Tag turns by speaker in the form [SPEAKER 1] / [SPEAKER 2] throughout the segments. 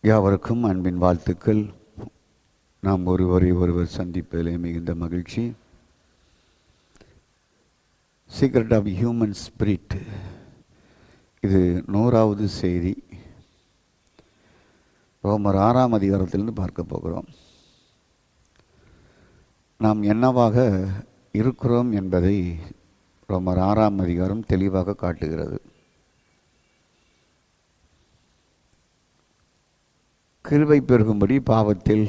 [SPEAKER 1] யாவருக்கும் அன்பின் வாழ்த்துக்கள். நாம் ஒருவரை ஒருவர் சந்திப்பதிலே மிகுந்த மகிழ்ச்சி. சீக்ரெட் ஆஃப் ஹியூமன் ஸ்பிரிட், இது 100வது செய்தி. ரோமர் 6ஆம் அதிகாரத்திலிருந்து பார்க்க போகிறோம். நாம் என்னவாக இருக்கிறோம் என்பதை ரோமர் 6ஆம் அதிகாரம் தெளிவாக காட்டுகிறது. கிருபை பெருகும்படி பாவத்தில்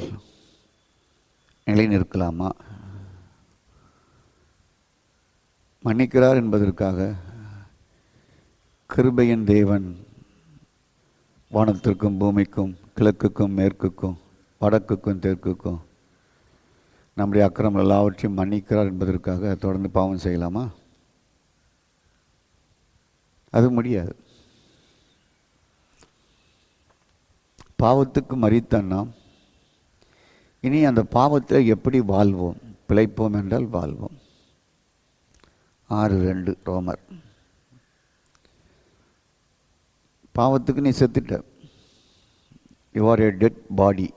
[SPEAKER 1] நிலை நிற்கலாமா? மன்னிக்கிறார் என்பதற்காக கிருபையின் தேவன் வானத்திற்கும் பூமிக்கும் கிழக்குக்கும் மேற்குக்கும் வடக்குக்கும் தெற்குக்கும் நம்முடைய அக்கிரமம் எல்லாவற்றையும் மன்னிக்கிறார் என்பதற்காக தொடர்ந்து பாவம் செய்யலாமா? அது முடியாது. பாவத்துக்கு மரித்த நாம் இனி அந்த பாவத்தில் எப்படி வாழ்வோம்? பிழைப்போம் என்றால் வாழ்வோம். 6:2 ரோமர். பாவத்துக்கு நீ செத்துட்ட. You are a dead body.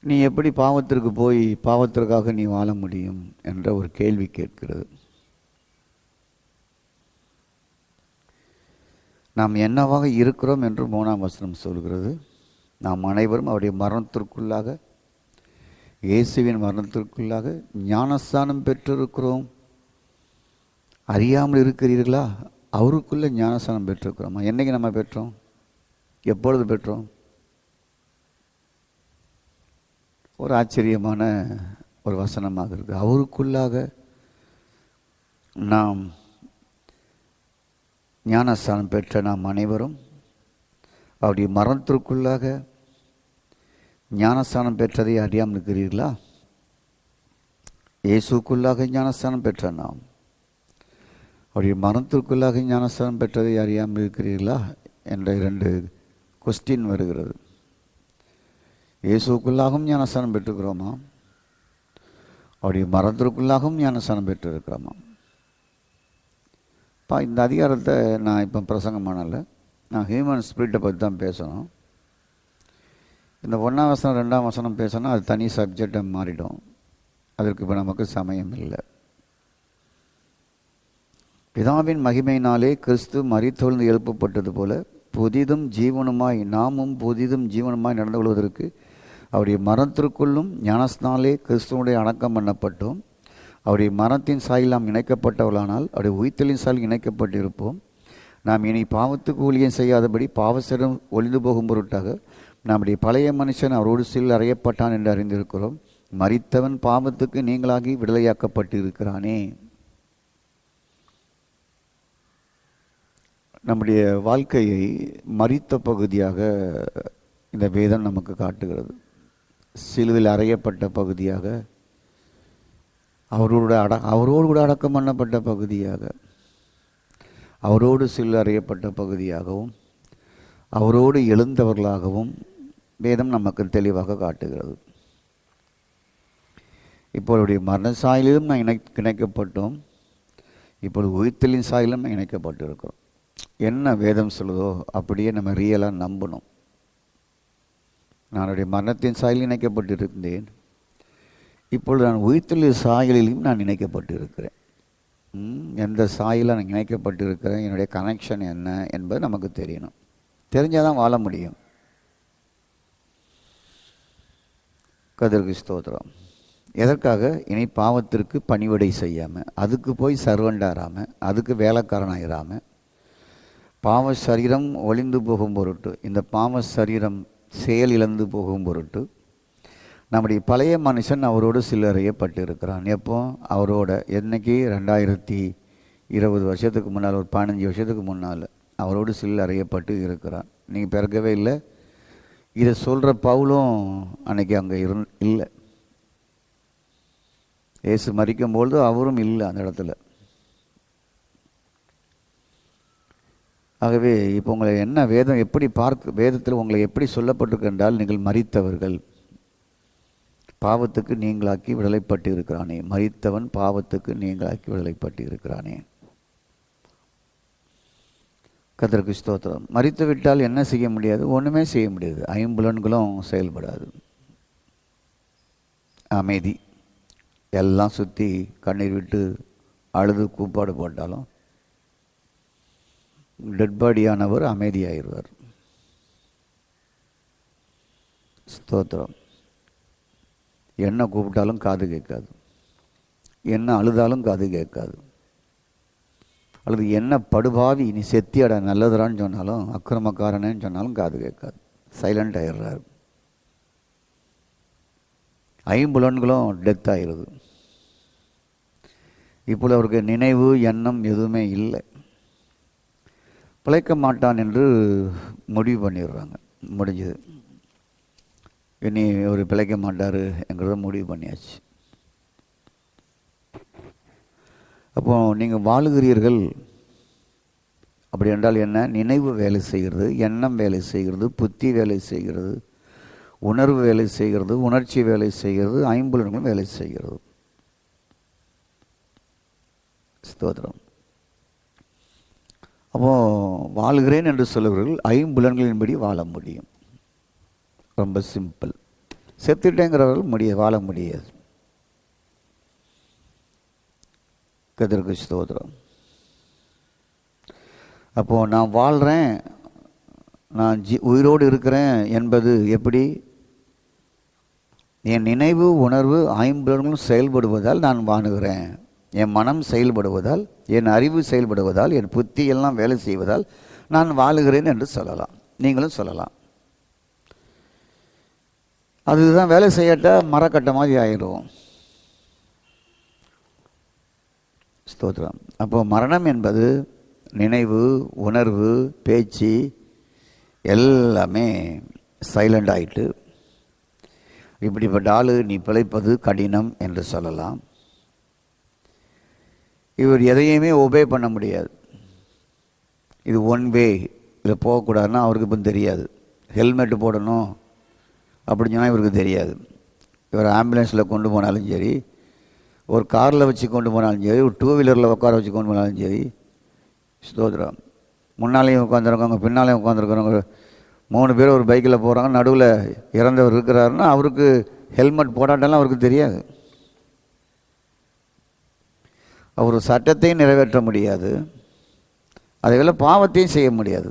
[SPEAKER 1] நீ எப்படி பாவத்திற்கு போய் பாவத்திற்காக நீ வாழ முடியும் என்ற ஒரு கேள்வி கேட்கிறது. நாம் என்னவாக இருக்கிறோம் என்று 3ஆம் வசனம் சொல்கிறது. நாம் அனைவரும் அவருடைய மரணத்திற்குள்ளாக, இயேசுவின் மரணத்திற்குள்ளாக ஞானஸ்தானம் பெற்றிருக்கிறோம். அறியாமல் இருக்கிறீர்களா? அவருக்குள்ளே ஞானஸ்தானம் பெற்றிருக்கிறோமா? என்னைக்கு நம்ம பெற்றோம்? எப்பொழுது பெற்றோம்? ஒரு ஆச்சரியமான ஒரு வசனமாக இருக்குது. அவருக்குள்ளாக நாம் ஞானஸ்தானம் பெற்ற நாம் அனைவரும் அவருடைய மரணத்திற்குள்ளாக ஞானஸ்தானம் பெற்றதை அறியாமல் இருக்கிறீர்களா? இயேசுக்குள்ளாக ஞானஸ்தானம் பெற்ற நாம் அவருடைய மரணத்திற்குள்ளாக ஞானஸ்தானம் பெற்றதை அறியாமல் இருக்கிறீர்களா என்ற 2 கொஸ்டின் வருகிறது. இயேசுக்குள்ளாகவும் ஞானஸ்தானம் பெற்றுக்கிறோமா? அவருடைய மரணத்திற்குள்ளாகவும் ஞானஸ்தானம் பெற்றிருக்கிறோமா? இந்த அதிகாரத்தை நான் இப்போ பிரசங்கம் பண்ணலை. நான் ஹியூமன் ஸ்பிரிட்டை பற்றி தான் பேசணும். இந்த 1ஆம் வசனம் 2ஆம் வசனம் பேசணும், அது தனி சப்ஜெக்டாக மாறிடும். அதற்கு இப்போ நமக்கு சமயம் இல்லை. பிதாவின் மகிமையினாலே கிறிஸ்து மரித்தொழுந்து எழுப்பப்பட்டது போல புதிதும் ஜீவனுமாய் நாமும் புதிதும் ஜீவனுமாய் நடந்து கொள்வதற்கு அவருடைய மரணத்திற்குள்ளும் ஞானஸ்நாலே கிறிஸ்துவனுடைய அடக்கம் பண்ணப்பட்டோம். அவருடைய மரணத்தின் சாயில் நாம் இணைக்கப்பட்டவர்களானால் அவருடைய உயிர்த்தலின் சாயில் இணைக்கப்பட்டிருப்போம். நாம் இனி பாவத்துக்கு ஊழியம் செய்யாதபடி பாவசரம் ஒளிந்து போகும் பொருட்டாக நம்முடைய பழைய மனுஷன் அவரோடு சில் அறையப்பட்டான் என்று அறிந்திருக்கிறோம். மரித்தவன் பாவத்துக்கு நீங்களாகி விடுதலையாக்கப்பட்டு இருக்கிறானே. நம்முடைய வாழ்க்கையை மரித்த பகுதியாக இந்த வேதம் நமக்கு காட்டுகிறது. சிலுவையில் அறையப்பட்ட பகுதியாக, அவரோடு கூட அடக்கம் பண்ணப்பட்ட பகுதியாக, அவரோடு சிலுவையில் அறையப்பட்ட பகுதியாகவும், அவரோடு எழுந்தவர்களாகவும் வேதம் நமக்கு தெளிவாக காட்டுகிறது. இப்பொழுது மரண சாயலிலும் நான் இணைக்கப்பட்டோம். இப்பொழுது உயிர்த்தலின் சாயலிலும் நான் இணைக்கப்பட்டு இருக்கிறோம். என்ன வேதம் சொல்லுதோ அப்படியே நம்ம ரியலாக நம்பணும். நான் மரணத்தின் சாயலில் இணைக்கப்பட்டிருந்தேன். இப்பொழுது நான் உயிர்த்தலின் சாயலிலும் நான் இணைக்கப்பட்டு இருக்கிறேன். எந்த சாயலில் நான் இணைக்கப்பட்டு இருக்கிறேன், என்னுடைய கனெக்ஷன் என்ன என்பது நமக்கு தெரியணும். தெரிஞ்சால் தான் வாழ முடியும். கர்த்தருக்கு ஸ்தோத்திரம். எதற்காக? இனி பாவத்திற்கு பணிவிடை செய்யாமல், அதுக்கு போய் சர்வண்டாராமல், அதுக்கு வேலைக்காரனாயிராமல், பாவ சரீரம் ஒளிந்து போகும் பொருட்டு, இந்த பாவ சரீரம் செயல் இழந்து போகும் பொருட்டு நம்முடைய பழைய மனுஷன் அவரோடு சில்லறையப்பட்டு இருக்கிறான். எப்போ? அவரோட என்னைக்கு? 2020 வருஷத்துக்கு முன்னால், ஒரு 15 வருஷத்துக்கு முன்னால் அவரோடு சில்லறையப்பட்டு இருக்கிறான். நீங்கள் பிறக்கவே இல்லை. இதை சொல்கிற பவுலும் அன்னைக்கு அங்கே இல்லை. இயேசு மரிக்கும்பொழுது அவரும் இல்லை அந்த இடத்துல. ஆகவே இப்போ உங்களை என்ன வேதம் எப்படி வேதத்தில் உங்களை எப்படி சொல்லப்பட்டிருக்கு என்றால், நீங்கள் மரித்தவர்கள், பாவத்துக்கு நீங்களாக்கி விடுதலைப்பட்டு இருக்கிறானே. மரித்தவன் பாவத்துக்கு நீங்களாக்கி விடுதலைப்பட்டு இருக்கிறானே. கர்த்தருக்கு ஸ்தோத்திரம். மரித்து விட்டால் என்ன செய்ய முடியாது? ஒன்றுமே செய்ய முடியாது. ஐம்புலன்களும் செயல்படாது. அமைதி. எல்லாம் சுற்றி கண்ணீர் விட்டு அழுது கூப்பாடு போட்டாலும் டெட் பாடியானவர் அமைதியாகிடுவார். ஸ்தோத்திரம். என்ன கூப்பிட்டாலும் காது கேட்காது, என்ன அழுதாலும் காது கேட்காது, அல்லது என்ன படுபாவி நீ செத்தியடா நல்லதுறான்னு சொன்னாலும், அக்கிரமக்காரனேன்னு சொன்னாலும் காது கேட்காது. சைலண்ட் ஆயிடுறாரு. ஐம்புலன்களும் டெத் ஆயிடுது. இப்போது அவருக்கு நினைவு எண்ணம் எதுவுமே இல்லை. பிழைக்க மாட்டான் என்று முடிவு பண்ணிடுறாங்க. முடிஞ்சது, இனி அவர் பிழைக்க மாட்டார் என்கிறத முடிவு பண்ணியாச்சு. அப்போ நீங்கள் வாழுகிறீர்கள் அப்படி என்றால் என்ன? நினைவு வேலை செய்கிறது, எண்ணம் வேலை செய்கிறது, புத்தி வேலை செய்கிறது, உணர்வு வேலை செய்கிறது, உணர்ச்சி வேலை செய்கிறது, ஐம்புலன்களும் வேலை செய்கிறது. ஸ்தோத்திரம். அப்போது வாழ்கிறேன் என்று சொல்லுகிறவர்கள் ஐம்புலன்களின்படி வாழ முடியும். ரொம்ப சிம்பிள். செத்துட்டேங்கிறவர்கள் வாழ முடியாது. கர்த்தருக்கு ஸ்தோத்திரம். அப்போது நான் வாழ்கிறேன், நான் உயிரோடு இருக்கிறேன் என்பது எப்படி? என் நினைவு உணர்வு ஐம்புலன்களும் செயல்படுவதால் நான் வாழுகிறேன். என் மனம் செயல்படுவதால், என் அறிவு செயல்படுவதால், என் புத்தி எல்லாம் வேலை செய்வதால் நான் வாழுகிறேன் என்று சொல்லலாம். நீங்களும் சொல்லலாம். அதுதான் வேலை செய்யட்டால் மரக்கட்ட மாதிரி ஆயிடும். ஸ்தோத்திரம். அப்போ மரணம் என்பது நினைவு உணர்வு பேச்சு எல்லாமே சைலண்ட் ஆகிட்டு, இப்படிப்பட்ட ஆள் நீ பிழைப்பது கடினம் என்று சொல்லலாம். இவர் எதையுமே ஒபே பண்ண முடியாது. இது ஒன் வே, இதில் போகக்கூடாதுன்னா அவருக்கு இப்போ தெரியாது. ஹெல்மெட்டு போடணும் அப்படின்னு சொன்னால் இவருக்கு தெரியாது. இவர் ஆம்புலன்ஸில் கொண்டு போனாலும் சரி, ஒரு காரில் வச்சு கொண்டு போனாலும் சரி, ஒரு 2 வீலரில் உட்கார வச்சு கொண்டு போனாலும் சரி. ஸ்தோத்திரம். முன்னாலேயும் உட்காந்துருக்கவங்க பின்னாலேயும் உட்காந்துருக்கிறவங்க 3 பேர் ஒரு பைக்கில் போகிறாங்க, நடுவில் இறந்தவர் இருக்கிறாருன்னா அவருக்கு ஹெல்மெட் போடாட்டெல்லாம் அவருக்கு தெரியாது. அவர் சட்டத்தையும் நிறைவேற்ற முடியாது, அதேவேளை பாவத்தையும் செய்ய முடியாது.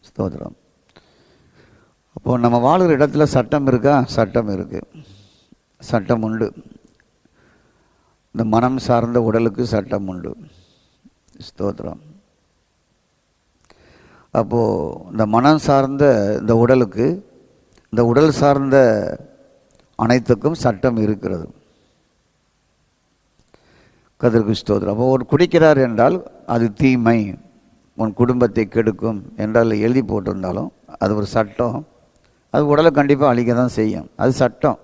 [SPEAKER 1] ஸ்தோத்திரம். அப்போது நம்ம வாழுகிற இடத்துல சட்டம் இருக்கா? சட்டம் இருக்குது. சட்டம் உண்டு. இந்த மனம் சார்ந்த உடலுக்கு சட்டம் உண்டு. ஸ்தோத்திரம். அப்போது இந்த மனம் சார்ந்த இந்த உடலுக்கு, இந்த உடல் சார்ந்த அனைத்துக்கும் சட்டம் இருக்கிறது. கர்த்தருக்கு ஸ்தோத்திரம். அப்போ ஒரு குடிக்கிறார் என்றால் அது தீமை, உன் குடும்பத்தை கெடுக்கும் என்றால் எழுதி போட்டிருந்தாலும் அது ஒரு சட்டம். அது உடலை கண்டிப்பாக அழிக்க தான் செய்யும். அது சட்டம்.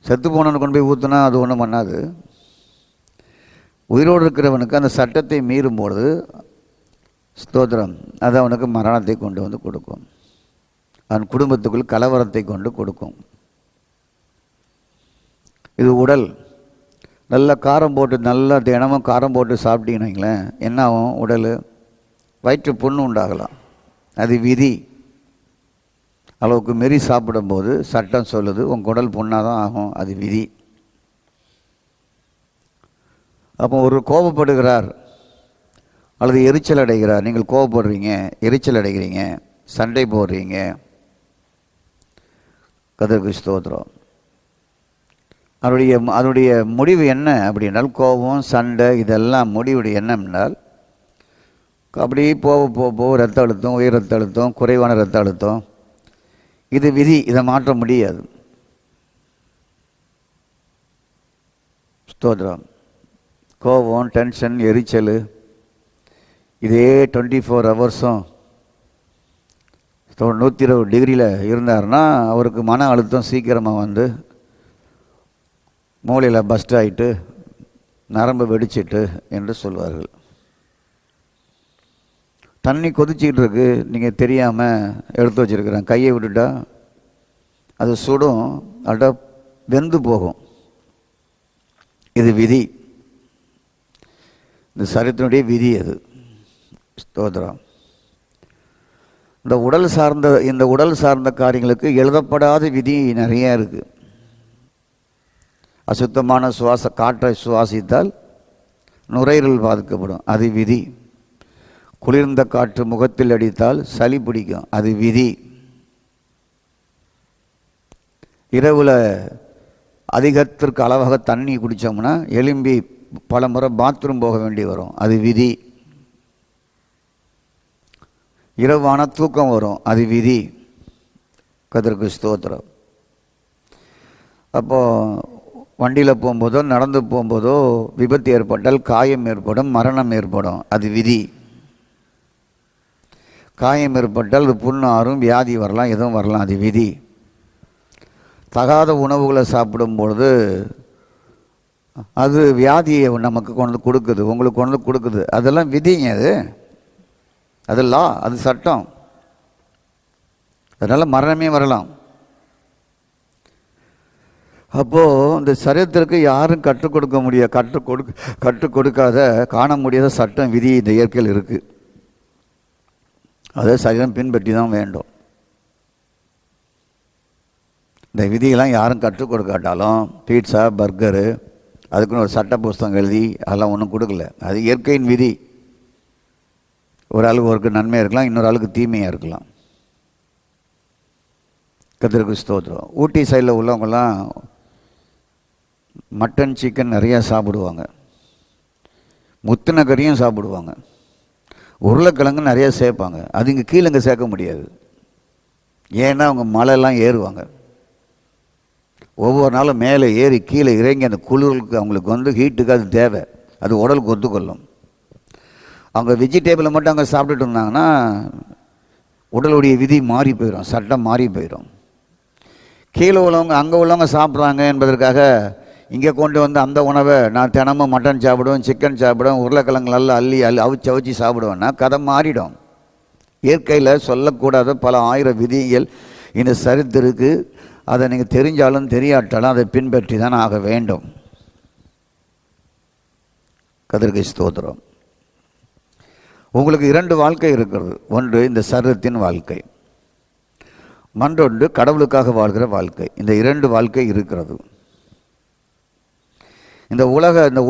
[SPEAKER 1] செத்து போனவனுக்கு கொண்டு போய் ஊற்றுனா அது ஒன்றும் பண்ணாது. உயிரோடு இருக்கிறவனுக்கு அந்த சட்டத்தை மீறும்போது, ஸ்தோத்திரம், அது அவனுக்கு மரணத்தை கொண்டு வந்து கொடுக்கும். அவன் குடும்பத்துக்குள் கலவரத்தை கொண்டு கொடுக்கும். இது உடல். நல்லா காரம் போட்டு, நல்லா தினமும் காரம் போட்டு சாப்பிட்டீங்கன்னாங்களேன், என்ன ஆகும்? உடல் வயிற்று புண்ணு உண்டாகலாம். அது விதி. அளவுக்கு மீறி சாப்பிடும்போது சட்டம் சொல்லுது உன் குடல் புண்ணாக தான் ஆகும். அது விதி. அப்போ ஒரு கோபப்படுகிறார் அல்லது எரிச்சல் அடைகிறார். நீங்கள் கோபப்படுறீங்க, எரிச்சல் அடைகிறீங்க, சண்டை போடுறீங்க. கர்த்தருக்கு ஸ்தோத்திரம். அதனுடைய முடிவு என்ன அப்படின்னால், கோபம் சண்டை இதெல்லாம் முடிவுடைய என்ன என்றால், அப்படி போக ரத்த அழுத்தம், உயர் ரத்த அழுத்தம், குறைவான ரத்த அழுத்தம். இது விதி. இதை மாற்ற முடியாது. ஸ்தோத்திரம். கோபம், டென்ஷன், எரிச்சல் இதே 24 ஹவர்ஸும் 120 டிகிரியில் இருந்தார்னா அவருக்கு மன அழுத்தம் சீக்கிரமாக வந்து மூளையில் பஸ்ட் ஆகிட்டு நரம்பு வெடிச்சிட்டு என்று சொல்வார்கள். தண்ணி கொதிச்சிக்கிட்டு இருக்கு, நீங்கள் தெரியாமல் எடுத்து வச்சுருக்கிறேன், கையை விட்டுட்டா அது சுடும், அட வெந்து போகும். இது விதி. இந்த சரீரத்தினுடைய விதி அது. ஸ்தோத்திரம். இந்த உடல் சார்ந்த காரியங்களுக்கு எழுதப்படாத விதி நிறைய இருக்குது. அசுத்தமான காற்றை சுவாசித்தால் நுரையீரல் பாதிக்கப்படும், அது விதி. குளிர்ந்த காற்று முகத்தில் அடித்தால் சளி பிடிக்கும், அது விதி. இரவில் அதிகத்திற்கு அளவாக தண்ணி குடித்தோம்னா எலும்பி பல முறை பாத்ரூம் போக வேண்டி வரும், அது விதி. இரவான தூக்கம் வரும், அது விதி. கர்த்தருக்கு ஸ்தோத்திரம். அப்போது வண்டியில் போகும்போதோ நடந்து போகும்போதோ விபத்து ஏற்பட்டால் காயம் ஏற்படும், மரணம் ஏற்படும், அது விதி. காயம் ஏற்பட்டால் அது புண்ணு ஆறும், வியாதி வரலாம், எதுவும் வரலாம், அது விதி. தகாத உணவுகளை சாப்பிடும்பொழுது அது வியாதியை நமக்கு கொண்டு கொடுக்குது, உங்களுக்கு கொண்டு கொடுக்குது, அதெல்லாம் விதிங்க. அது லா, அது சட்டம். அதனால் மரணமே வரலாம். அப்போது இந்த சரீரத்திற்கு யாரும் கற்றுக் கொடுக்காத காண முடியாத சட்டம் விதி இந்த இயற்கையில் இருக்குது. அதை சரீரம் பின்பற்றி தான் வேண்டும். இந்த விதியெல்லாம் யாரும் கற்றுக் கொடுக்காட்டாலும் பீட்சா பர்கரு அதுக்குன்னு ஒரு சட்ட புஸ்தகம் எழுதி அதெல்லாம் ஒன்றும் கொடுக்கல. அது இயற்கையின் விதி. ஒரு ஆளுக்கு ஒரு நன்மையாக இருக்கலாம், இன்னொரு ஆளுக்கு தீமையாக இருக்கலாம். கர்த்தருக்கு ஸ்தோத்திரம். ஊட்டி சைடில் உள்ளவங்கெல்லாம் மட்டன் சிக்கன் நிறையா சாப்பிடுவாங்க, முத்தின கறியும் சாப்பிடுவாங்க, உருளைக்கிழங்கு நிறையா சேர்ப்பாங்க. அது இங்கே கீழே இங்கே சேர்க்க முடியாது. ஏன்னா அவங்க மலையெல்லாம் ஏறுவாங்க. ஒவ்வொரு நாளும் மேலே ஏறி கீழே இறங்கி அந்த குளிருக்கு அவங்களுக்கு ஹீட்டுக்கு அது தேவை, அது உடலுக்கு ஒத்துக்கொள்ளும். அவங்க வெஜிடேபிளை மட்டும் அங்கே சாப்பிட்டுட்டு இருந்தாங்கன்னா உடலுடைய விதி மாறி போயிடும், சட்டம் மாறி போயிடும். கீழே உள்ளவங்க அங்கே உள்ளவங்க சாப்பிட்றாங்க என்பதற்காக இங்கே கொண்டு வந்து அந்த உணவை நான் தினமும் மட்டன் சாப்பிடுவேன், சிக்கன் சாப்பிடுவேன், உருளைக்கிழங்கு நல்லா அவிச்சு சாப்பிடுவேன்னா கதை மாறிடும். இயற்கையில் சொல்லக்கூடாத பல ஆயிரம் விதிகள் இந்த சரித்திற்கு. அதை நீங்கள் தெரிஞ்சாலும் தெரியாட்டாலும் அதை பின்பற்றி தான் ஆக வேண்டும். கர்த்தருக்கு ஸ்தோத்திரம். உங்களுக்கு 2 வாழ்க்கை இருக்கிறது. ஒன்று இந்த சரீரத்தின் வாழ்க்கை, மற்றொன்று கடவுளுக்காக வாழ்கிற வாழ்க்கை. இந்த 2 வாழ்க்கை இருக்கிறது. இந்த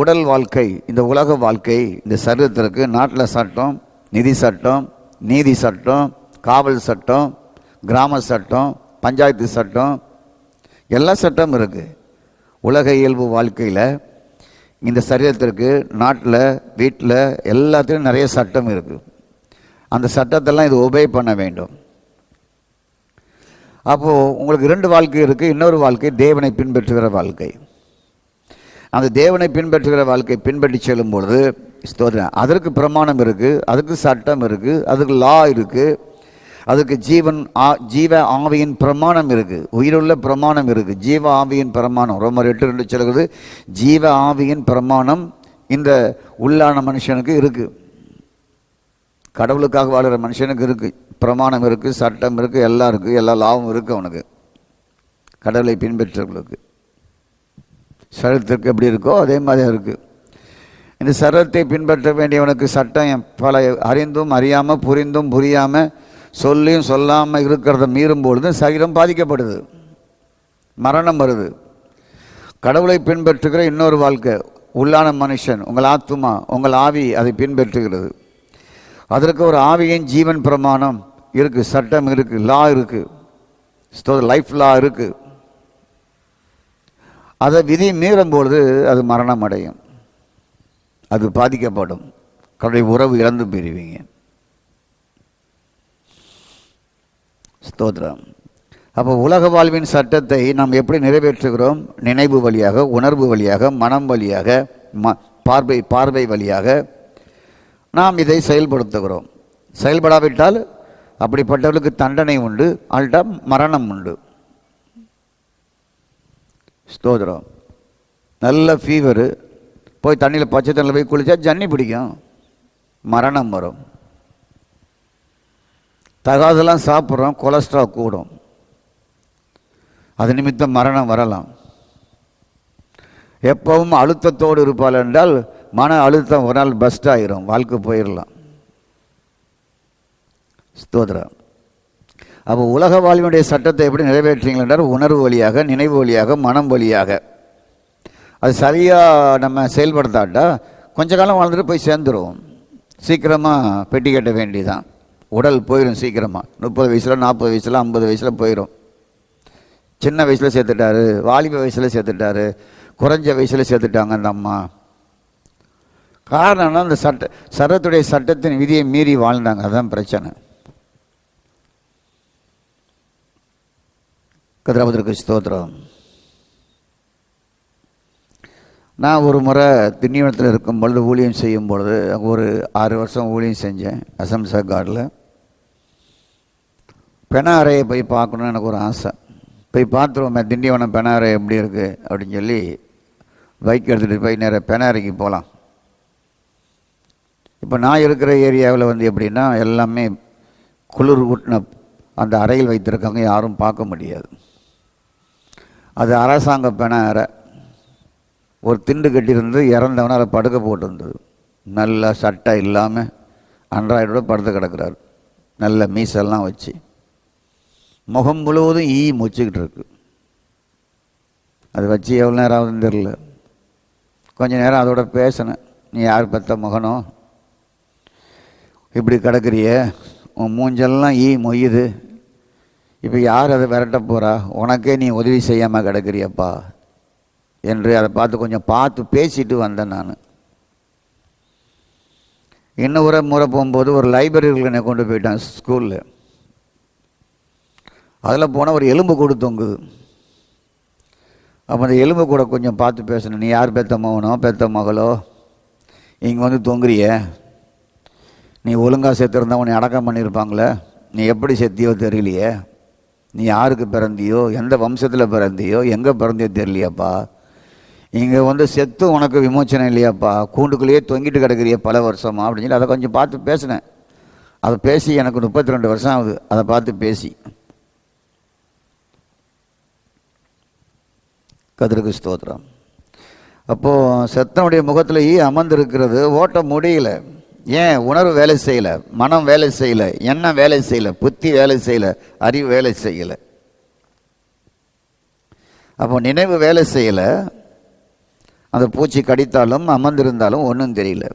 [SPEAKER 1] உடல் வாழ்க்கை, இந்த உலக வாழ்க்கை, இந்த சரீரத்திற்கு நாட்டில் சட்டம், நிதி சட்டம், நீதி சட்டம், காவல் சட்டம், கிராம சட்டம், பஞ்சாயத்து சட்டம், எல்லா சட்டமும் இருக்குது. உலக இயல்பு வாழ்க்கையில் இந்த சரீரத்திற்கு நாட்டில் வீட்டில் எல்லாத்துலேயும் நிறைய சட்டம் இருக்குது. அந்த சட்டத்தெல்லாம் இது ஒபே பண்ண வேண்டும். அப்போது உங்களுக்கு 2 வாழ்க்கை இருக்குது. இன்னொரு வாழ்க்கை தேவனை பின்பற்றுகிற வாழ்க்கை. அந்த தேவனை பின்பற்றுகிற வாழ்க்கை பின்பற்றி செல்லும்பொழுது ஸ்தோத்திரம், அதற்கு பிரமாணம் இருக்குது, அதுக்கு சட்டம் இருக்குது, அதுக்கு லா இருக்குது, அதுக்கு ஜீவ ஆவியின் பிரமாணம் இருக்குது, உயிருள்ள பிரமாணம் இருக்குது. ஜீவ ஆவியின் பிரமாணம் ரோமர் 8:2 சொல்கிறது. ஜீவ ஆவியின் பிரமாணம் இந்த உள்ளான மனுஷனுக்கு இருக்குது. கடவுளுக்காக வாழ்கிற மனுஷனுக்கு இருக்குது, பிரமாணம் இருக்குது, சட்டம் இருக்குது, எல்லாம் இருக்குது, எல்லா லாவும் இருக்குது அவனுக்கு. கடவுளை பின்பற்றவர்களுக்கு சரீரத்திற்கு எப்படி இருக்கோ அதே மாதிரி இருக்குது. இந்த சரீரத்தை பின்பற்ற வேண்டியவனுக்கு சட்டம் பல அறிந்தும் அறியாமல், புரிந்தும் புரியாமல், சொல்லியும் சொல்லாமல் இருக்கிறத மீறும்பொழுது சரீரம் பாதிக்கப்படுது, மரணம் வருது. கடவுளை பின்பற்றுகிற இன்னொரு வாழ்க்கை உள்ளான மனுஷன், உங்கள் ஆத்துமா, உங்கள் ஆவி அதை பின்பற்றுகிறது. அதற்கு ஒரு ஆவியின் ஜீவன் பிரமாணம் இருக்குது, சட்டம் இருக்குது, லா இருக்குது, லைஃப் லா இருக்குது. அதை விதி மீறும்பொழுது அது மரணம் அடையும், அது பாதிக்கப்படும், கடவுளை உறவு இழந்து போயிருவீங்க. ஸ்தோத்திரம். அப்போ உலக வாழ்வின் சட்டத்தை நாம் எப்படி நிறைவேற்றுகிறோம்? நினைவு வழியாக, உணர்வு வழியாக, மனம் வழியாக, பார்வை வழியாக நாம் இதை செயல்படுத்துகிறோம். செயல்படாவிட்டால் அப்படிப்பட்டவர்களுக்கு தண்டனை உண்டு, அல்டா மரணம் உண்டு. ஸ்தோத்திரம். நல்ல ஃபீவரு, போய் தண்ணியில் பச்சை தண்ணியில் போய் குளித்தா ஜன்னி பிடிக்கும், மரணம் வரும். தகாதெல்லாம் சாப்பிட்றோம், கொலஸ்ட்ரால் கூடும், அது நிமித்தம் மரணம் வரலாம். எப்பவும் அழுத்தத்தோடு இருப்பாள் என்றால் மன அழுத்தம் ஒரு நாள் பஸ்ட் ஆகிரும், வாழ்க்கை போயிடலாம். ஸ்தோத்திரம். அப்போ உலக வாழ்வினுடைய சட்டத்தை எப்படி நிறைவேற்றீங்களா? உணர்வு வழியாக, நினைவு வழியாக, மனம் வழியாக. அது சரியாக நம்ம செயல்படுத்தாட்டா கொஞ்ச காலம் வாழ்ந்துட்டு போய் சேர்ந்துடும். சீக்கிரமாக பெட்டி கட்ட வேண்டியதான். உடல் போயிடும் சீக்கிரமாக. 30 வயசில், 40 வயசில், 50 வயசில் போயிடும். சின்ன வயசில் சேர்த்துட்டாரு, வாலிப வயசில் சேர்த்துட்டாரு, குறைஞ்ச வயசில் சேர்த்துட்டாங்க அந்த அம்மா. காரணம்னா அந்த சரத்துடைய சட்டத்தின் விதியை மீறி வாழ்ந்தாங்க. அதுதான் பிரச்சனை. கதிராபத்திற்கு ஸ்தோத்திரம். நான் ஒரு முறை திண்டிவனத்தில் இருக்கும் பொழுது ஊழியம் செய்யும் பொழுது ஒரு 6 வருஷம் ஊழியம் செஞ்சேன். அசம்சா கார்டில் பெனாரையை போய் பார்க்கணுன்னு எனக்கு ஒரு ஆசை. போய் பார்த்துருவோமே திண்டிவனம் பெனாரை எப்படி இருக்குது அப்படின்னு சொல்லி பைக் எடுத்துகிட்டு போய் நேராக பெனாரைக்கு போகலாம். இப்போ நான் இருக்கிற ஏரியாவில் வந்து எப்படின்னா எல்லாமே குளிர் ஊட்டின அந்த அறையில் வைத்திருக்காங்க, யாரும் பார்க்க முடியாது. அது அரசாங்க பெனாரை. ஒரு திண்டு கட்டியிருந்து இறந்தவன அதை படுக்க போட்டிருந்தது. நல்ல சட்டை இல்லாமல் அன்றாய்டோட படுத்து கிடக்கிறார். நல்ல மீசெல்லாம் வச்சு முகம் முழுவதும் ஈ முச்சிக்கிட்டு இருக்கு. அது வச்சு எவ்வளோ நேரம் ஆகுதுன்னு தெரில. கொஞ்ச நேரம் அதோட பேசினேன். நீ யார் பெற்ற மகனோ இப்படி கிடக்குறிய, உன் மூஞ்செல்லாம் ஈ மொய்யுது, இப்போ யார் அதை விரட்ட போகிறா, உனக்கே நீ உதவி செய்யாமல் கிடக்குறியப்பா என்று அதை கொஞ்சம் பார்த்து பேசிட்டு வந்தேன் நான். இன்னும் ஒரு முறை போகும்போது ஒரு லைப்ரரியில் என்னை கொண்டு போயிட்டான் ஸ்கூலில். அதில் போனால் ஒரு எலும்பு கூடு தொங்குது. அப்போ அந்த எலும்பு கூட கொஞ்சம் பார்த்து பேசணும். நீ யார் பெற்ற மகனோ பெற்ற மகளோ இங்கே வந்து தொங்குறிய, நீ ஒழுங்காக செத்துருந்தா உன்னை அடக்கம் பண்ணியிருப்பாங்களே, நீ எப்படி செத்தியோ தெரியலையே, நீ யாருக்கு பிறந்தியோ, எந்த வம்சத்தில் பிறந்தியோ, எங்கே பிறந்தியோ தெரியலையாப்பா, இங்கே வந்து செத்து உனக்கு விமோச்சனம் இல்லையாப்பா, கூண்டுக்குள்ளேயே தொங்கிட்டு கிடக்கிறிய பல வருஷமா அப்படின்னு சொல்லி அதை கொஞ்சம் பார்த்து பேசினேன். அதை பேசி எனக்கு 32 வருஷம் ஆகுது அதை பார்த்து பேசி. கதிருக்கு ஸ்தோத்திரம். அப்போது செத்தனுடைய முகத்தில் அமர்ந்திருக்கிறது, ஓட்ட முடியல. ஏன்? உணர்வு வேலை செய்யலை, மனம் வேலை செய்யலை, எண்ணம் வேலை செய்யலை, புத்தி வேலை செய்யலை, அறிவு வேலை செய்யலை. அப்போ நினைவு வேலை செய்யலை. அந்த பூச்சி கடித்தாலும் அமர்ந்திருந்தாலும் ஒன்றும் தெரியல.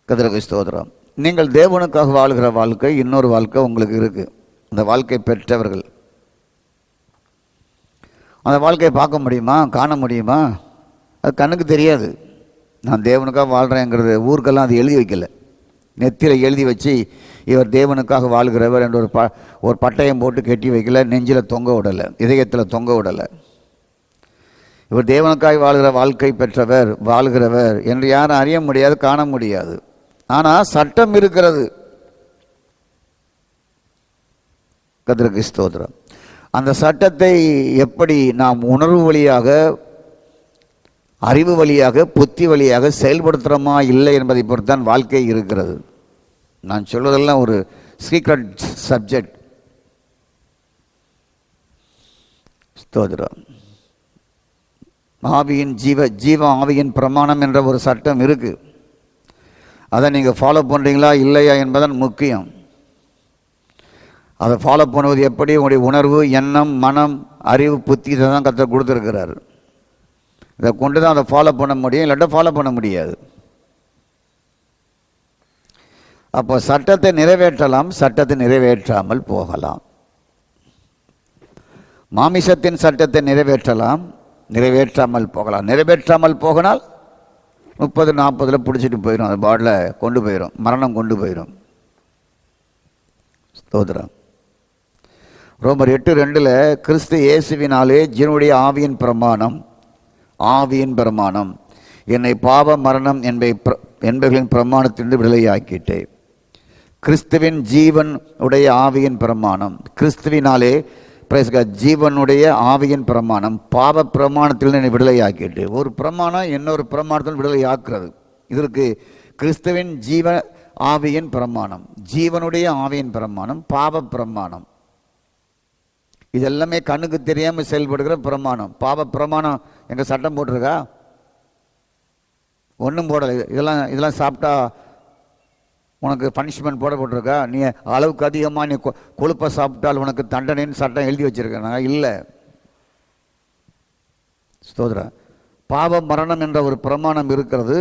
[SPEAKER 1] கதிருக்கு ஸ்தோத்திரம். நீங்கள் தேவனுக்காக வாழ்கிற வாழ்க்கை, இன்னொரு வாழ்க்கை உங்களுக்கு இருக்குது. அந்த வாழ்க்கை பெற்றவர்கள் அந்த வாழ்க்கையை பார்க்க முடியுமா, காண முடியுமா? அது கண்ணுக்கு தெரியாது. நான் தேவனுக்காக வாழ்கிறேங்கிறது ஊருக்கெல்லாம் அது எழுதி வைக்கலை. நெத்தியில் எழுதி வச்சு இவர் தேவனுக்காக வாழ்கிறவர் என்ற ஒரு பட்டயம் போட்டு கட்டி வைக்கல, நெஞ்சில் தொங்க விடலை, இதயத்தில் தொங்க விடலை. இவர் தேவனுக்காய் வாழ்கிற வாழ்க்கை பெற்றவர், வாழ்கிறவர் என்று யாரும் அறிய முடியாது, காண முடியாது. ஆனால் சட்டம் இருக்கிறது. கர்த்தருக்கு ஸ்தோத்திரம். அந்த சட்டத்தை எப்படி நாம் உணர்வு வழியாக, அறிவு வழியாக, புத்தி வழியாக செயல்படுத்துகிறோமா இல்லை என்பதை பொறுத்தான் வாழ்க்கை இருக்கிறது. நான் சொல்வதெல்லாம் ஒரு சீக்ரெட் சப்ஜெக்ட். ஸ்தோத்திரம். ஆவியின் ஜீவ ஆவியின் பிரமாணம் என்ற ஒரு சட்டம் இருக்குது. அதை நீங்கள் ஃபாலோ பண்ணுறீங்களா இல்லையா என்பதன் முக்கியம். அதை ஃபாலோ பண்ணுவது எப்படி? உங்களுடைய உணர்வு, எண்ணம், மனம், அறிவு, புத்தி இதை தான் கர்த்தர் கொடுத்துருக்கிறார். இதை கொண்டு தான் அதை ஃபாலோ பண்ண முடியும், இல்லாட்டா ஃபாலோ பண்ண முடியாது. அப்போ சட்டத்தை நிறைவேற்றலாம், சட்டத்தை நிறைவேற்றாமல் போகலாம். மாமிசத்தின் சட்டத்தை நிறைவேற்றலாம், நிறைவேற்றாமல் போகலாம். நிறைவேற்றாமல் போகனால் 30-40 பிடிச்சிட்டு போயிடும், அது பாட்டில் கொண்டு போயிடும், மரணம் கொண்டு போயிடும். ஸ்தோத்திரம். ரோமர் 8:2 கிறிஸ்து இயேசுவினாலே ஜீவனுடைய ஆவியின் பிரமாணம், ஆவியின் பிரமாணம் என்னை பாவ மரணம் என்பவர்களின் பிரமாணத்திலிருந்து விடுதலையாக்கிட்டே. கிறிஸ்துவின் ஜீவன் உடைய ஆவியின் பிரமாணம், கிறிஸ்துவினாலே ஜீவனுடைய ஆவியின் பிரமாணம் பாவ பிரமாணத்திலிருந்து விடுதலையாக்கிட்டு. ஒரு பிரமாணம் இன்னொரு பிரமாணத்தில் விடுதலையாக்குறது. இதற்கு கிறிஸ்துவின் ஜீவ ஆவியின் பிரமாணம், ஜீவனுடைய ஆவியின் பிரமாணம், பாவ பிரமாணம். இதெல்லாமே கண்ணுக்கு தெரியாமல் செயல்படுகிற பிரமாணம். பாவ பிரமாணம் எங்கள் சட்டம் போட்டிருக்கா? ஒன்றும் போடலை. இதெல்லாம் சாப்பிட்டா உனக்கு பனிஷ்மெண்ட் போடப்பட்டிருக்கா? நீ அளவுக்கு அதிகமாக நீ கொழுப்பை சாப்பிட்டால் உனக்கு தண்டனைன்னு சட்டம் எழுதி வச்சிருக்கேன். இல்லை. ஸ்தோத்திரம். பாவ மரணம் என்ற ஒரு பிரமாணம் இருக்கிறது.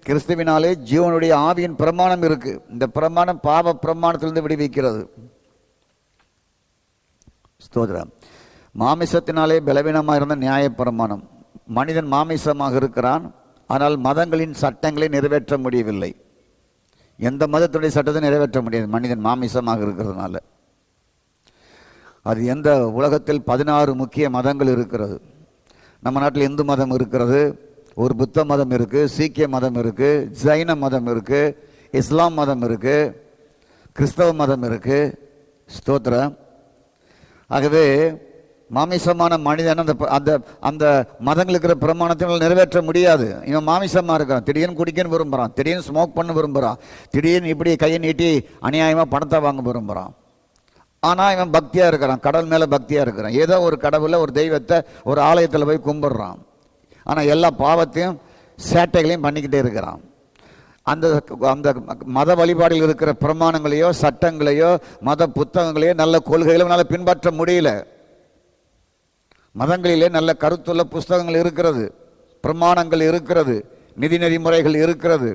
[SPEAKER 1] கிறிஸ்துவினாலே ஜீவனுடைய ஆவியின் பிரமாணம் இருக்கு. இந்த பிரமாணம் பாவ பிரமாணத்திலிருந்து விடுவிக்கிறது. ஸ்தோத்திரம். மாமிசத்தினாலே பலவீனமாக இருந்த நியாய பிரமாணம். மனிதன் மாமிசமாக இருக்கிறான், ஆனால் மதங்களின் சட்டங்களை நிறைவேற்ற முடியவில்லை. எந்த மதத்துடைய சட்டத்தை நிறைவேற்ற முடியாது மனிதன் மாமிசமாக இருக்கிறதுனால. அது எந்த உலகத்தில் 16 முக்கிய மதங்கள் இருக்கிறது. நம்ம நாட்டில் இந்து மதம் இருக்கிறது, ஒரு புத்த மதம் இருக்குது, சீக்கிய மதம் இருக்குது, ஜைன மதம் இருக்குது, இஸ்லாம் மதம் இருக்குது, கிறிஸ்தவ மதம் இருக்குது. ஸ்தோத்திரம். ஆகவே மாமிசமான மனிதன் அந்த அந்த மதங்கள் இருக்கிற பிரமாணத்தினால் நிறைவேற்ற முடியாது. இவன் மாமிசமாக இருக்கிறான், திடீர்னு குடிக்கன்னு விரும்புகிறான், திடீர்னு ஸ்மோக் பண்ண விரும்புகிறான், திடீர்னு இப்படி கையை நீட்டி அநியாயமாக பணத்தை வாங்க விரும்புகிறான். ஆனால் இவன் பக்தியாக இருக்கிறான், கடவுள் மேலே பக்தியாக இருக்கிறான். ஏதோ ஒரு கடவுளை, ஒரு தெய்வத்தை, ஒரு ஆலயத்தில் போய் கும்பிட்றான். ஆனால் எல்லா பாவத்தையும் சேட்டைகளையும் பண்ணிக்கிட்டே இருக்கிறான். அந்த அந்த மத வழிபாடில் இருக்கிற பிரமாணங்களையோ சட்டங்களையோ மத புத்தகங்களையோ நல்ல கொள்கைகளை அவனால் பின்பற்ற முடியல. மதங்களிலே நல்ல கருத்துள்ள புஸ்தகங்கள் இருக்கிறது, பிரமாணங்கள் இருக்கிறது, நிதி நெறிமுறைகள் இருக்கிறது.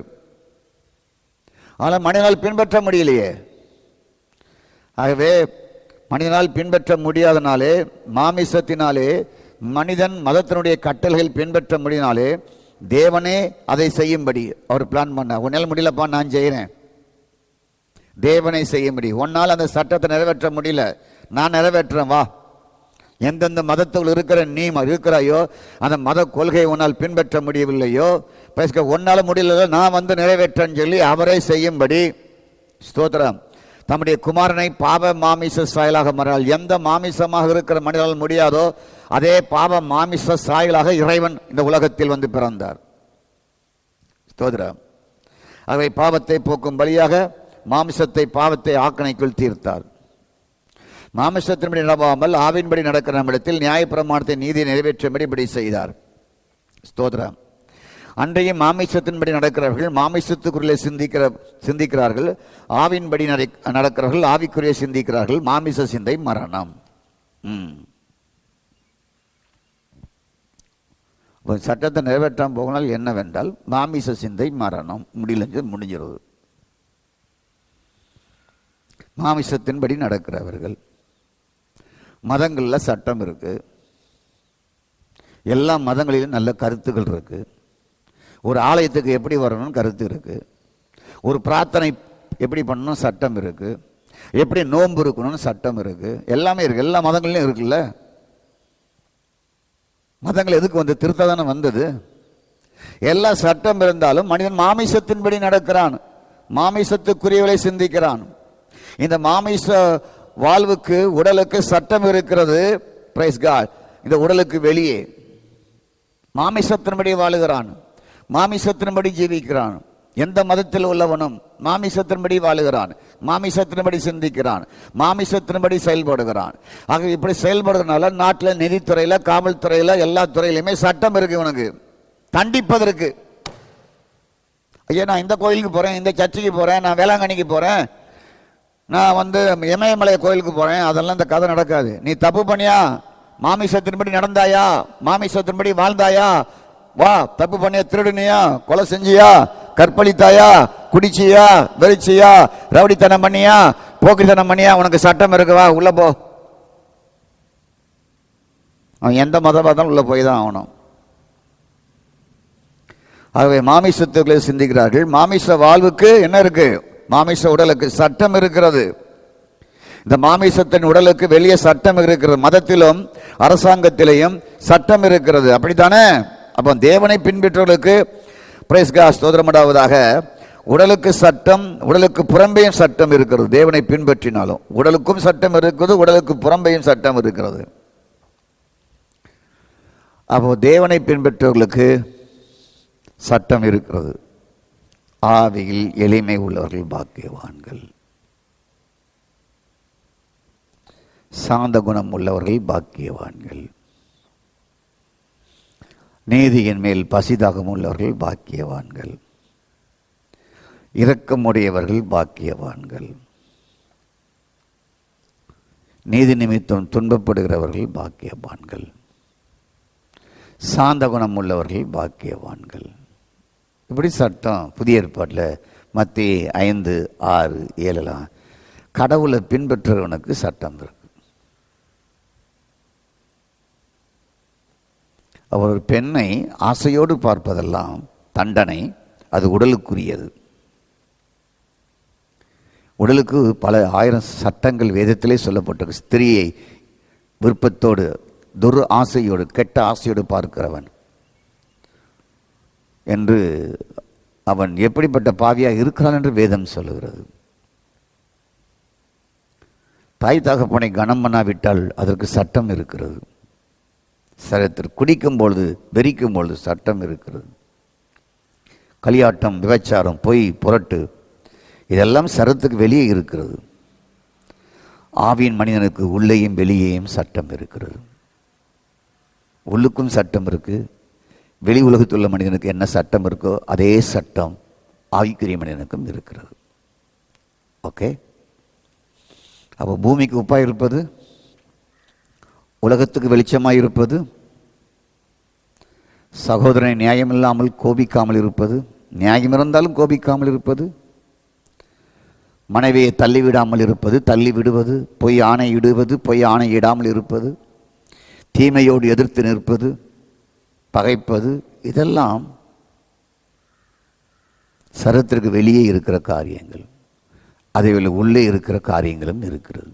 [SPEAKER 1] ஆனால் மனிதனால் பின்பற்ற முடியலையே. ஆகவே மனிதனால் பின்பற்ற முடியாதனாலே, மாமிசத்தினாலே மனிதன் மதத்தினுடைய கட்டளைகள் பின்பற்ற முடியினாலே தேவனே அதை செய்யும்படி அவர் பிளான் பண்ண. உன்னால் முடியலப்பா, நான் செய்கிறேன். தேவனை செய்யும்படி. உன்னால் அந்த சட்டத்தை நிறைவேற்ற முடியல, நான் நிறைவேற்றுறேன், வா. எந்தெந்த மதத்துக்குள் இருக்கிற நீ இருக்கிறாயோ அந்த மத கொள்கையை உன்னால் பின்பற்ற முடியவில்லையோ, உன்னால் முடியல, நான் வந்து நிறைவேற்றேன்னு சொல்லி அவரை செய்யும்படி. ஸ்தோத்திரம். தம்முடைய குமாரனை பாவ மாமிச சாயலாக மாறினார். எந்த மாமிசமாக இருக்கிற மனிதனால் முடியாதோ அதே பாவ மாமிச சாயலாக இறைவன் இந்த உலகத்தில் வந்து பிறந்தார். ஸ்தோத்திரம். ஆகவே பாவத்தை போக்கும் பலியாக மாமிசத்தை பாவத்தை ஆக்கணைக்குள் தீர்த்தார். மாமிசத்தின்படி நடவாமல் ஆவின்படி நடக்கிற நம்மிடத்தில் நியாயப்பிரமாணத்தை நீதியை நிறைவேற்றும்படி இப்படி செய்தார். ஸ்தோத்திரம். அன்றையும் மாமிசத்தின்படி நடக்கிறவர்கள் மாமிசத்துக்குள்ளே சிந்திக்கிறார்கள், ஆவின்படி நடக்கிறவர்கள் ஆவிக்குரிய சிந்திக்கிறார்கள். மாமிச சிந்தை மரணம். சட்டத்தை நிறைவேற்றாமல் போகனால் என்னவென்றால் மாமிச சிந்தை மரணம். முடிஞ்சிருது. மாமிசத்தின்படி நடக்கிறவர்கள். மதங்களில் சட்டம் இருக்கு, எல்லா மதங்களிலும் நல்ல கருத்துக்கள் இருக்கு. ஒரு ஆலயத்துக்கு எப்படி வரணும்னு கருத்து இருக்கு, ஒரு பிரார்த்தனை எப்படி பண்ணணும் சட்டம் இருக்கு, எப்படி நோன்பு இருக்கணும்னு சட்டம் இருக்கு, எல்லாமே இருக்கு. எல்லா மதங்களிலும் இருக்குல்ல. மதங்கள் எதுக்கு வந்து திருத்த தானே வந்தது. எல்லா சட்டம் இருந்தாலும் மனிதன் மாமிசத்தின்படி நடக்கிறான், மாமிசத்துக்குரியவளை சிந்திக்கிறான். இந்த மாமிச வாழ்வுக்கு உடலுக்கு சட்டம் இருக்கிறது. Praise God. இந்த உடலுக்கு வெளியே மாமிசத்தின்படி வாழுகிறான், மாமிசத்தின்படி ஜீவிக்கிறான். எந்த மதத்தில் உள்ளவனும் மாமிசத்தின்படி வாழுகிறான், மாமிசத்தின்படி சிந்திக்கிறான், மாமிசத்தின்படி செயல்படுகிறான். ஆக இப்படி செயல்படுறதுனால நாட்டில் நிதித்துறையில், காவல்துறையில், எல்லா துறையிலுமே சட்டம் இருக்கு இவனுக்கு தண்டிப்பதற்கு. ஐயா, நான் இந்த கோயிலுக்கு போகிறேன், இந்த சர்ச்சுக்கு போகிறேன், நான் வேளாங்கண்ணிக்கு போகிறேன், நான் வந்து இமயமலை கோயிலுக்கு போகிறேன், அதெல்லாம் இந்த கதை நடக்காது. நீ தப்பு பண்ணியா, மாமிசத்தின்படி நடந்தாயா, மாமிசத்தின்படி வாழ்ந்தாயா, வா. தப்பு பண்ணியா, திருடுனியா, கொலை செஞ்சியா, கற்பழித்தாயா, குடிச்சியா, வெறிச்சியா, ரவுடித்தனம் பண்ணியா, போக்கிரித்தனம் பண்ணியா, உனக்கு சட்டம் இருக்குவா, உள்ள போ. அவன் எந்த மதம் பார்த்தாலும் உள்ள போய் தான் ஆகணும். ஆகவே மாமிசத்துக்களை சிந்திக்கிறார்கள். மாமிச வாழ்வுக்கு என்ன இருக்கு? மாமிச உடலுக்கு சட்டம் இருக்கிறது. இந்த மாமிசத்தின் உடலுக்கு வெளியே சட்டம் இருக்கிறது. மதத்திலும் அரசாங்கத்திலேயும் சட்டம் இருக்கிறது. அப்படித்தானே? அப்போ தேவனை பின்பற்றவர்களுக்கு பிரைஸ் காட் ஸ்தோத்திரமடாவதாக உடலுக்கு சட்டம், உடலுக்கு புறம்பேயும் சட்டம் இருக்கிறது. தேவனை பின்பற்றினாலும் உடலுக்கும் சட்டம் இருக்கிறது, உடலுக்கு புறம்பேயும் சட்டம் இருக்கிறது. அப்போ தேவனை பின்பற்றவர்களுக்கு சட்டம் இருக்கிறது. ஆவியில் எளிமை உள்ளவர்கள் பாக்கியவான்கள், சாந்த குணம் உள்ளவர்கள் பாக்கியவான்கள். நீதியின் மேல் பசிதாகம் உள்ளவர்கள் பாக்கியவான்கள். இரக்கமுடையவர்கள் பாக்கியவான்கள். நீதி நிமித்தம் துன்பப்படுகிறவர்கள் பாக்கியவான்கள். சாந்த குணம் உள்ளவர்கள் பாக்கியவான்கள். இப்படி சட்டம் புதிய ஏற்பாட்டில் மத்தேயு 5, 6, 7 கடவுளை பின்பற்றுறவனுக்கு சட்டம் இருக்கு. அவர் ஒரு பெண்ணை ஆசையோடு பார்ப்பதெல்லாம் தண்டனை, அது உடலுக்குரியது. உடலுக்கு பல ஆயிரம் சட்டங்கள் வேதத்திலே சொல்லப்பட்டிருக்கு. ஸ்திரியை விருப்பத்தோடு துர் ஆசையோடு கெட்ட ஆசையோடு பார்க்கிறவன் என்று அவன் எப்படிப்பட்ட பாவியாக இருக்கிறான் என்று வேதம் சொல்லுகிறது. தாய் தகப்பனை கனம் பண்ணாவிட்டால் அதற்கு சட்டம் இருக்கிறது. சரத்தில் குடிக்கும் பொழுது வெறிக்கும் பொழுது சட்டம் இருக்கிறது. களியாட்டம், விபச்சாரம், பொய், புரட்டு இதெல்லாம் சரத்துக்கு வெளியே இருக்கிறது. ஆவியின் மனிதனுக்கு உள்ளேயும் வெளியேயும் சட்டம் இருக்கிறது. உள்ளுக்கும் சட்டம் இருக்கு. வெளி உலகத்துள்ள மனிதனுக்கு என்ன சட்டம் இருக்கோ அதே சட்டம் ஆவிக்குரிய மனிதனுக்கும் இருக்கிறது. ஓகே, அப்போ பூமிக்கு உப்பாக இருப்பது, உலகத்துக்கு வெளிச்சமாக இருப்பது, சகோதரனை நியாயம் இல்லாமல் கோபிக்காமல் இருப்பது, நியாயம் இருந்தாலும் கோபிக்காமல் இருப்பது, மனைவியை தள்ளிவிடாமல் இருப்பது, தள்ளி விடுவது, பொய் ஆணை இடுவது, பொய் ஆணை இடாமல் இருப்பது, தீமையோடு எதிர்த்து நிற்பது, பகைப்பது, இதெல்லாம் சரத்திற்கு வெளியே இருக்கிற காரியங்கள். அதே வேளை உள்ளே இருக்கிற காரியங்களும் இருக்கிறது.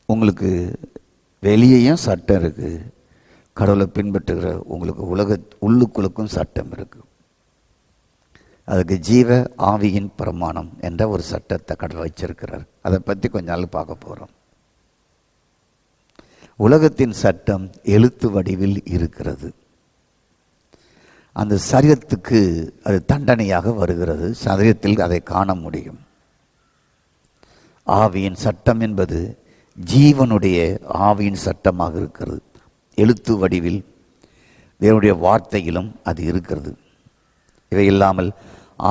[SPEAKER 1] உங்களுக்கு வெளியேயும் சட்டம் இருக்குது. கடவுளை பின்பற்றுகிற உங்களுக்கு உள்ளுக்குள்ளுக்கும் சட்டம் இருக்குது. அதுக்கு ஜீவ ஆவியின் பிரமாணம் என்ற ஒரு சட்டத்தை கடவுள் வச்சிருக்கிறார். அதை பற்றி கொஞ்ச நாள் பார்க்க போகிறோம். உலகத்தின் சட்டம் எழுத்து வடிவில் இருக்கிறது. அந்த சரீரத்துக்கு அது தண்டனையாக வருகிறது. சரீரத்தில் அதை காண முடியும். ஆவியின் சட்டம் என்பது ஜீவனுடைய ஆவியின் சட்டமாக இருக்கிறது. எழுத்து வடிவில் தேவனுடைய வார்த்தையிலும் அது இருக்கிறது. இவை இல்லாமல்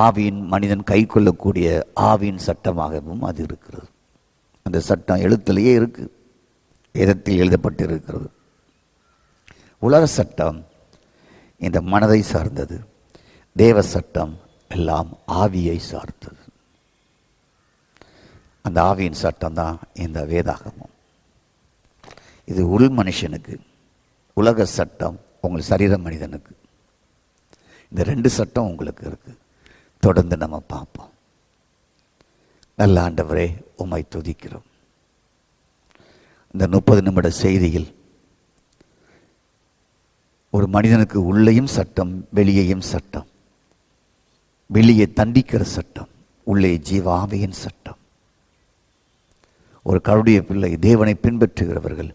[SPEAKER 1] ஆவியின் மனிதன் கை கொள்ளக்கூடிய ஆவியின் சட்டமாகவும் அது இருக்கிறது. அந்த சட்டம் எழுத்திலேயே இருக்கு, வேதத்தில் எழுதப்பட்டு இருக்கிறது. உலக சட்டம் இந்த மனதை சார்ந்தது. தேவ சட்டம் எல்லாம் ஆவியை சார்ந்தது. அந்த ஆவியின் சட்டம் தான் இந்த வேதாகமம். இது உள் மனுஷனுக்கு. உலக சட்டம் உங்கள் சரீர மனிதனுக்கு. இந்த 2 சட்டம் உங்களுக்கு இருக்கு. தொடர்ந்து நம்ம பார்ப்போம். நல்ல ஆண்டவரே, உம்மை துதிக்கிறோம். இந்த 30 நிமிட செய்தியில் ஒரு மனிதனுக்கு உள்ளேயும் சட்டம், வெளியேயும் சட்டம். வெளியே தண்டிக்கிற சட்டம், உள்ளே ஜீவாவியின் சட்டம். ஒரு கடவுளுடைய பிள்ளை, தேவனை பின்பற்றுகிறவர்கள்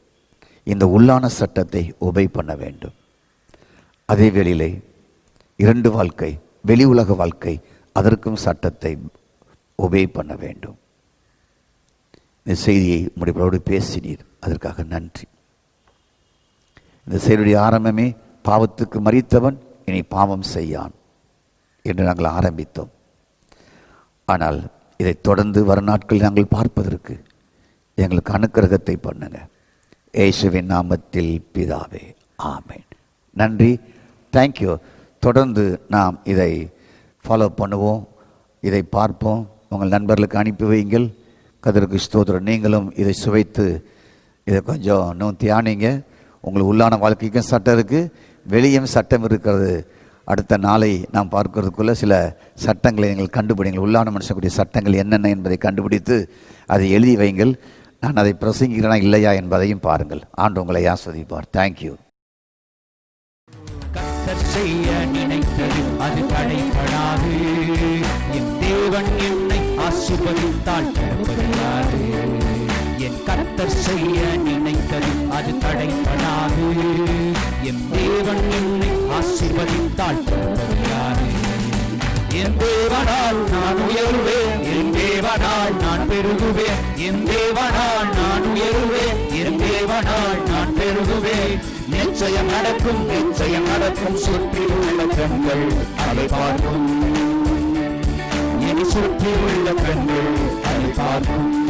[SPEAKER 1] இந்த உள்ளான சட்டத்தை ஒபை பண்ண வேண்டும். அதே வேளையிலே 2 வாழ்க்கை, வெளி உலக வாழ்க்கை, அதற்கும் சட்டத்தை ஒபே பண்ண வேண்டும். இந்த செய்தியை முடிப்போடு பேசினீர், அதற்காக நன்றி. இந்த செய்தியுடைய ஆரம்பமே பாவத்துக்கு மரித்தவன் இனி பாவம் செய்யான் என்று நாங்கள் ஆரம்பித்தோம். ஆனால் இதை தொடர்ந்து வரும் நாட்களில் நாங்கள் பார்ப்பதற்கு எங்களுக்கு அனுக்கிரகத்தை பண்ணுங்க. இயேசுவின் நாமத்தில் பிதாவே, ஆமென். நன்றி, தேங்க்யூ. தொடர்ந்து நாம் இதை ஃபாலோ பண்ணுவோம், இதை பார்ப்போம். உங்கள் நண்பர்களுக்கு அனுப்பி வையுங்கள். கர்த்தருக்கு ஸ்தோத்திரம். நீங்களும் இதை சுவைத்து இதை கொஞ்சம் இன்னும் தியானிங்க. உங்களுக்கு உள்ளான வாழ்க்கைக்கும் சட்டம் இருக்குது, வெளியும் சட்டம் இருக்கிறது. அடுத்த நாளை நாம் பார்க்கறதுக்குள்ளே சில சட்டங்களை நீங்கள் கண்டுபிடிங்கள். உள்ளான மனுஷனுடைய சட்டங்கள் என்னென்ன என்பதை கண்டுபிடித்து அதை எழுதி வைங்கள். நான் அதை பிரசங்கிக்கிறேனா இல்லையா என்பதையும் பாருங்கள். ஆண்டு உங்களை ஆஸ்வதிப்பார். தேங்க்யூ.
[SPEAKER 2] கர்த்தர் செய்ய நினைத்தது அது தடைபடாது. என் தேவன் என்னை ஆசீர்வதித்தால் தடுப்பதில்லை. என் கர்த்தர் செய்ய நினைத்தது அது தடைபடாது. என் தேவன் என்னை ஆசீர்வதித்தால் தடுப்பதில்லை. என் தேவனால் நான் உயர்வேன், என் தேவனால் நான் பெருகுவேன். என் தேவனால் நான் உயர்வேன், என் தேவனால் நான் பெருகுவேன். நிச்சயம் நடக்கும், நிச்சயம் நடக்கும். சுற்றி உள்ள கண்கள் அதை பார்க்கும், இனி சுற்றி உள்ள கண்கள் அதை பார்க்கும்.